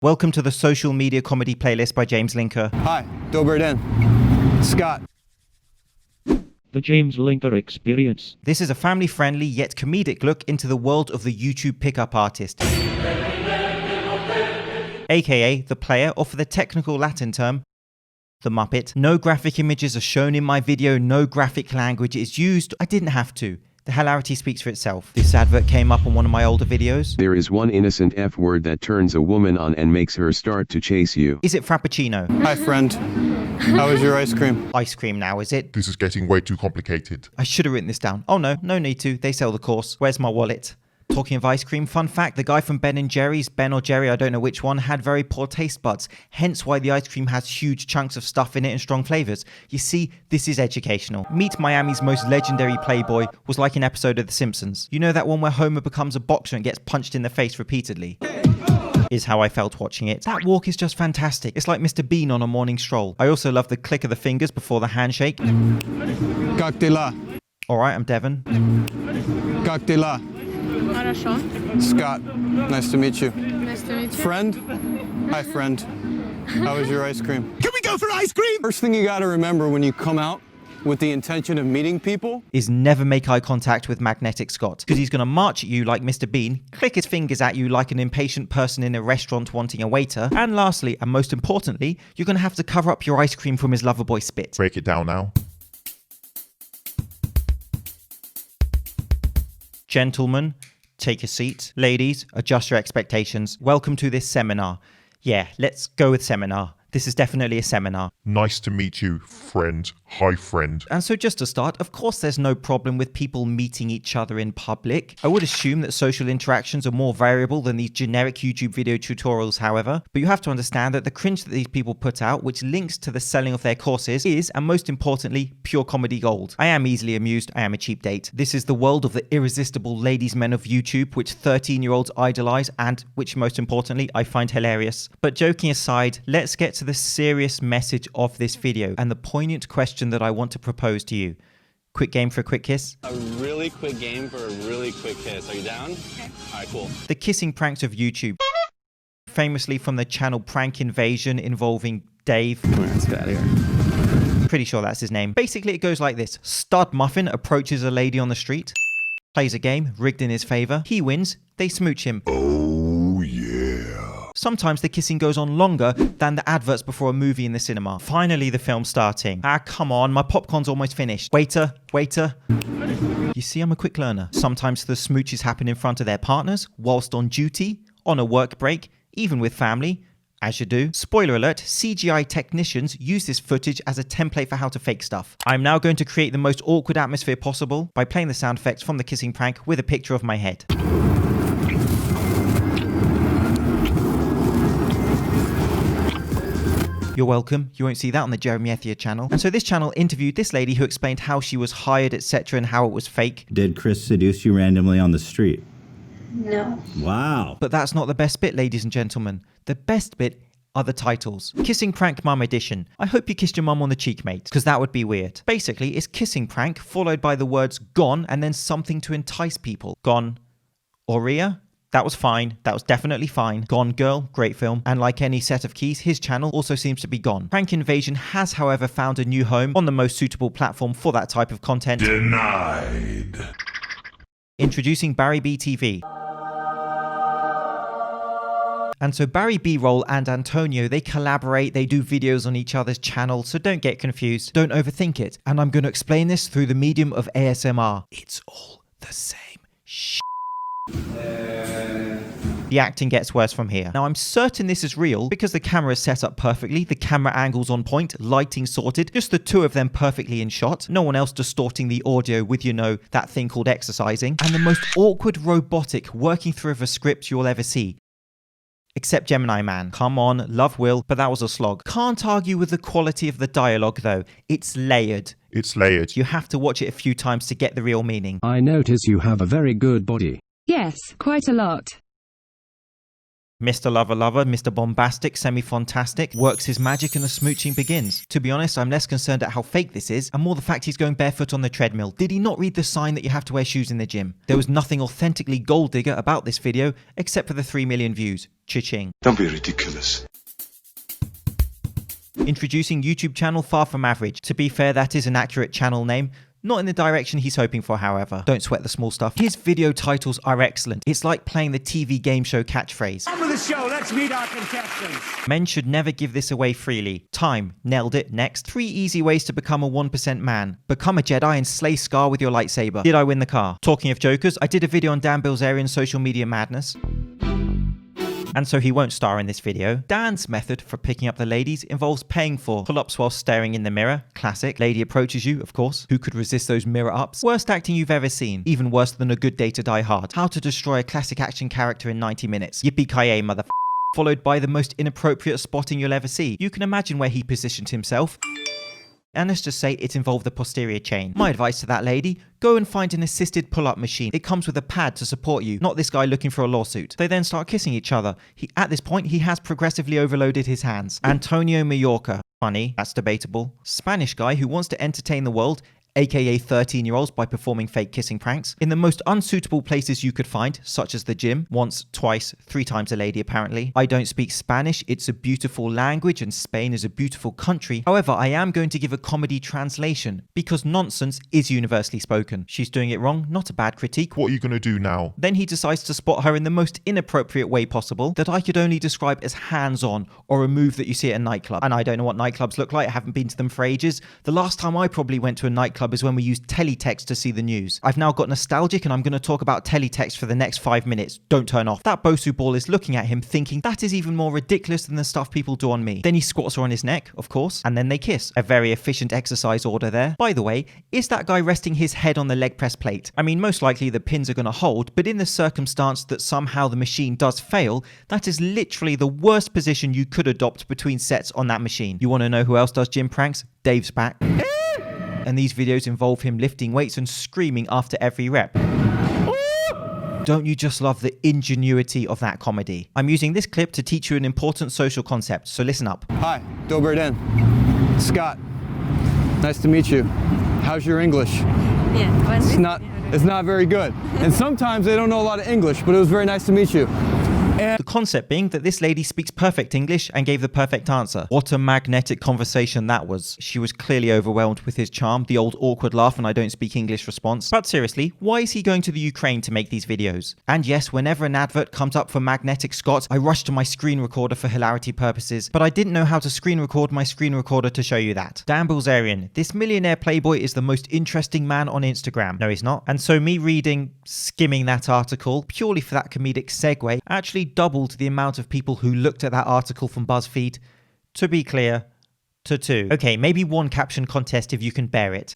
Welcome to the social media comedy playlist by James Linker. Hi, Dobry den. Scott. The James Linker Experience. This is a family-friendly yet comedic look into the world of the YouTube pickup artist. AKA the player, or for the technical Latin term, the Muppet. No graphic images are shown in my video, no graphic language is used. I didn't have to. The hilarity speaks for itself. This advert came up on one of my older videos. There is one innocent F word that turns a woman on and makes her start to chase you. Is it Frappuccino? Hi, friend. How was your ice cream? Ice cream now, is it? This is getting way too complicated. I should have written this down. Oh no need to. They sell the course. Where's my wallet? Talking of ice cream, fun fact, the guy from Ben & Jerry's, Ben or Jerry, I don't know which one, had very poor taste buds. Hence why the ice cream has huge chunks of stuff in it and strong flavors. You see, this is educational. Meet Miami's most legendary playboy was like an episode of The Simpsons. You know that one where Homer becomes a boxer and gets punched in the face repeatedly? Is how I felt watching it. That walk is just fantastic. It's like Mr. Bean on a morning stroll. I also love the click of the fingers before the handshake. Cocktaila. Alright, I'm Devon. Cocktaila. Хорошо. Scott. Nice to meet you. Nice to meet you. Friend? Hi, friend. How was your ice cream? Can we go for ice cream? First thing you gotta remember when you come out with the intention of meeting people is never make eye contact with Magnetic Scott, because he's going to march at you like Mr. Bean, click his fingers at you like an impatient person in a restaurant wanting a waiter, and lastly, and most importantly, you're going to have to cover up your ice cream from his lover boy spit. Break it down now. Gentlemen, take a seat. Ladies, adjust your expectations. Welcome to this seminar. Yeah, let's go with seminar. This is definitely a seminar. Nice to meet you, friend. Hi, friend. And so just to start, of course there's no problem with people meeting each other in public. I would assume that social interactions are more variable than these generic YouTube video tutorials, however. But you have to understand that the cringe that these people put out, which links to the selling of their courses, is, and most importantly, pure comedy gold. I am easily amused. I am a cheap date. This is the world of the irresistible ladies' men of YouTube, which 13-year-olds idolize and which, most importantly, I find hilarious. But joking aside, let's get to the serious message of this video and the poignant question that I want to propose to you. Quick game for a quick kiss? A really quick game for a really quick kiss. Are you down? Okay. All right, cool. The kissing pranks of YouTube. Famously from the channel Prank Invasion involving Dave. Let's get out of here. Pretty sure that's his name. Basically, it goes like this. Stud Muffin approaches a lady on the street, plays a game rigged in his favor. He wins. They smooch him. Oh, yeah. Sometimes the kissing goes on longer than the adverts before a movie in the cinema. Finally, the film's starting. Ah, come on, my popcorn's almost finished. Waiter, waiter. You see, I'm a quick learner. Sometimes the smooches happen in front of their partners, whilst on duty, on a work break, even with family, as you do. Spoiler alert, CGI technicians use this footage as a template for how to fake stuff. I'm now going to create the most awkward atmosphere possible by playing the sound effects from the kissing prank with a picture of my head. You're welcome. You won't see that on the Jeremy Ethia channel. And so this channel interviewed this lady who explained how she was hired, etc., and how it was fake. Did Chris seduce you randomly on the street? No. Wow. But that's not the best bit, ladies and gentlemen. The best bit are the titles. Kissing Prank Mum Edition. I hope you kissed your mum on the cheek, mate, because that would be weird. Basically, it's kissing prank followed by the words gone and then something to entice people. Gone. Aurea? That was fine. That was definitely fine. Gone Girl, great film. And like any set of keys, his channel also seems to be gone. Prank Invasion has, however, found a new home on the most suitable platform for that type of content. Denied. Introducing BarryBeeTV. And so Barry B-Roll and Antonio, they collaborate, they do videos on each other's channel, so don't get confused, don't overthink it. And I'm going to explain this through the medium of ASMR. It's all the same shit. The acting gets worse from here. Now, I'm certain this is real because the camera is set up perfectly, the camera angle's on point, lighting sorted, just the two of them perfectly in shot, no one else distorting the audio with, you know, that thing called exercising, and the most awkward robotic working through of a script you'll ever see. Except Gemini Man. Come on, love Will, but that was a slog. Can't argue with the quality of the dialogue though. It's layered. It's layered. You have to watch it a few times to get the real meaning. I notice you have a very good body. Yes, quite a lot. Mr. Lover Lover, Mr. Bombastic, Semi-Fantastic, works his magic and the smooching begins. To be honest, I'm less concerned at how fake this is, and more the fact he's going barefoot on the treadmill. Did he not read the sign that you have to wear shoes in the gym? There was nothing authentically gold digger about this video, except for the 3 million views. Cha-ching. Don't be ridiculous. Introducing YouTube channel Far From Average. To be fair, that is an accurate channel name. Not in the direction he's hoping for, however. Don't sweat the small stuff. His video titles are excellent. It's like playing the TV game show catchphrase. Come to the show, let's meet our contestants. Men should never give this away freely. Time. Nailed it. Next. 3 easy ways to become a 1% man. Become a Jedi and slay Scar with your lightsaber. Did I win the car? Talking of jokers, I did a video on Dan Bilzerian's social media madness. And so he won't star in this video. Dan's method for picking up the ladies involves paying for pull-ups while staring in the mirror. Classic. Lady approaches you, of course. Who could resist those mirror ups? Worst acting you've ever seen. Even worse than A Good Day to Die Hard. How to destroy a classic action character in 90 minutes. Yippee-ki-yay, mother. Followed by the most inappropriate spotting you'll ever see. You can imagine where he positioned himself. And let's just say it involved the posterior chain. My advice to that lady, go and find an assisted pull-up machine. It comes with a pad to support you, not this guy looking for a lawsuit. They then start kissing each other. At this point, he has progressively overloaded his hands. Antonio Mallorca. Funny, that's debatable. Spanish guy who wants to entertain the world, aka 13-year-olds, by performing fake kissing pranks in the most unsuitable places you could find, such as the gym. Once, twice, 3 times a lady apparently. I don't speak Spanish, it's a beautiful language and Spain is a beautiful country. However, I am going to give a comedy translation because nonsense is universally spoken. She's doing it wrong, not a bad critique. What are you going to do now? Then he decides to spot her in the most inappropriate way possible that I could only describe as hands-on, or a move that you see at a nightclub. And I don't know what nightclubs look like, I haven't been to them for ages. The last time I probably went to a nightclub is when we used teletext to see the news. I've now got nostalgic and I'm going to talk about teletext for the next 5 minutes. Don't turn off. That Bosu ball is looking at him thinking that is even more ridiculous than the stuff people do on me. Then he squats her on his neck, of course, and then they kiss. A very efficient exercise order there. By the way, is that guy resting his head on the leg press plate? I mean, most likely the pins are going to hold, but in the circumstance that somehow the machine does fail, that is literally the worst position you could adopt between sets on that machine. You want to know who else does gym pranks? Dave's back. And these videos involve him lifting weights and screaming after every rep. Don't you just love the ingenuity of that comedy? I'm using this clip to teach you an important social concept, so listen up. Hi, Dober Den. Scott. Nice to meet you. How's your English? Yeah, It's not very good. And sometimes they don't know a lot of English, but it was very nice to meet you. The concept being that this lady speaks perfect English and gave the perfect answer. What a magnetic conversation that was. She was clearly overwhelmed with his charm, the old awkward laugh and I don't speak English response. But seriously, why is he going to the Ukraine to make these videos? And yes, whenever an advert comes up for Magnetic Scott, I rush to my screen recorder for hilarity purposes, but I didn't know how to screen record my screen recorder to show you that. Dan Bilzerian, this millionaire playboy is the most interesting man on Instagram. No, he's not. And so me skimming that article, purely for that comedic segue, actually doubled the amount of people who looked at that article from BuzzFeed. To be clear, to 2. Okay, maybe 1 caption contest if you can bear it.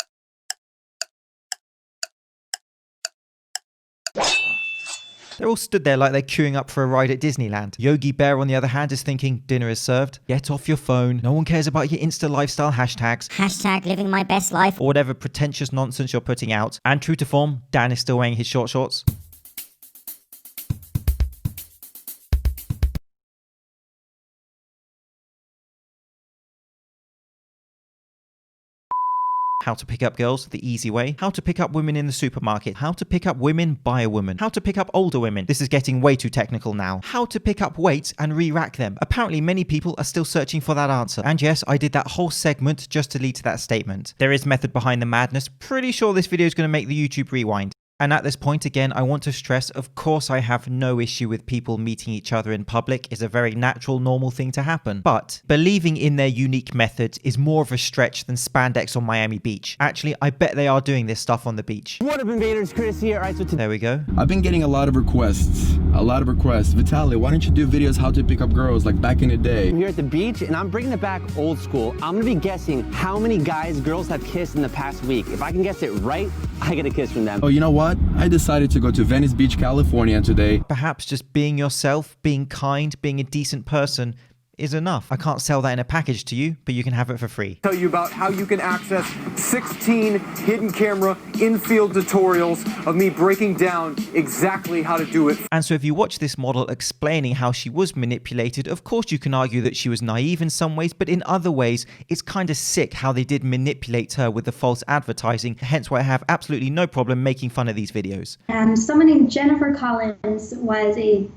They're all stood there like they're queuing up for a ride at Disneyland. Yogi Bear, on the other hand, is thinking, dinner is served. Get off your phone. No one cares about your Insta lifestyle hashtags. Hashtag living my best life. Or whatever pretentious nonsense you're putting out. And true to form, Dan is still wearing his short shorts. How to pick up girls the easy way. How to pick up women in the supermarket. How to pick up women by a woman. How to pick up older women. This is getting way too technical now. How to pick up weights and re-rack them. Apparently many people are still searching for that answer. And yes, I did that whole segment just to lead to that statement. There is method behind the madness. Pretty sure this video is going to make the YouTube rewind. And at this point, again, I want to stress, of course, I have no issue with people meeting each other in public. It's a very natural, normal thing to happen. But believing in their unique methods is more of a stretch than spandex on Miami Beach. Actually, I bet they are doing this stuff on the beach. What up, invaders? Chris here. All right, so there we go. I've been getting a lot of requests. Vitaly, why don't you do videos how to pick up girls like back in the day? I'm here at the beach, and I'm bringing it back old school. I'm gonna be guessing how many guys girls have kissed in the past week. If I can guess it right, I get a kiss from them. Oh, you know what? I decided to go to Venice Beach, California today. Perhaps just being yourself, being kind, being a decent person is enough. I can't sell that in a package to you, but you can have it for free. Tell you about how you can access 16 hidden camera in-field tutorials of me breaking down exactly how to do it. And so if you watch this model explaining how she was manipulated, of course you can argue that she was naive in some ways, but in other ways, it's kind of sick how they did manipulate her with the false advertising, hence why I have absolutely no problem making fun of these videos. Someone named Jennifer Collins was a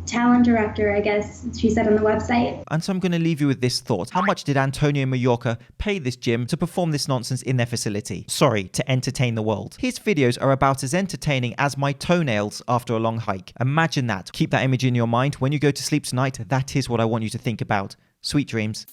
talent director, I guess she said on the website. And so I'm going to leave you with this thought. How much did Antonio Mallorca pay this gym to perform this nonsense in their facility? Sorry, to entertain the world. His videos are about as entertaining as my toenails after a long hike. Imagine that. Keep that image in your mind. When you go to sleep tonight, that is what I want you to think about. Sweet dreams.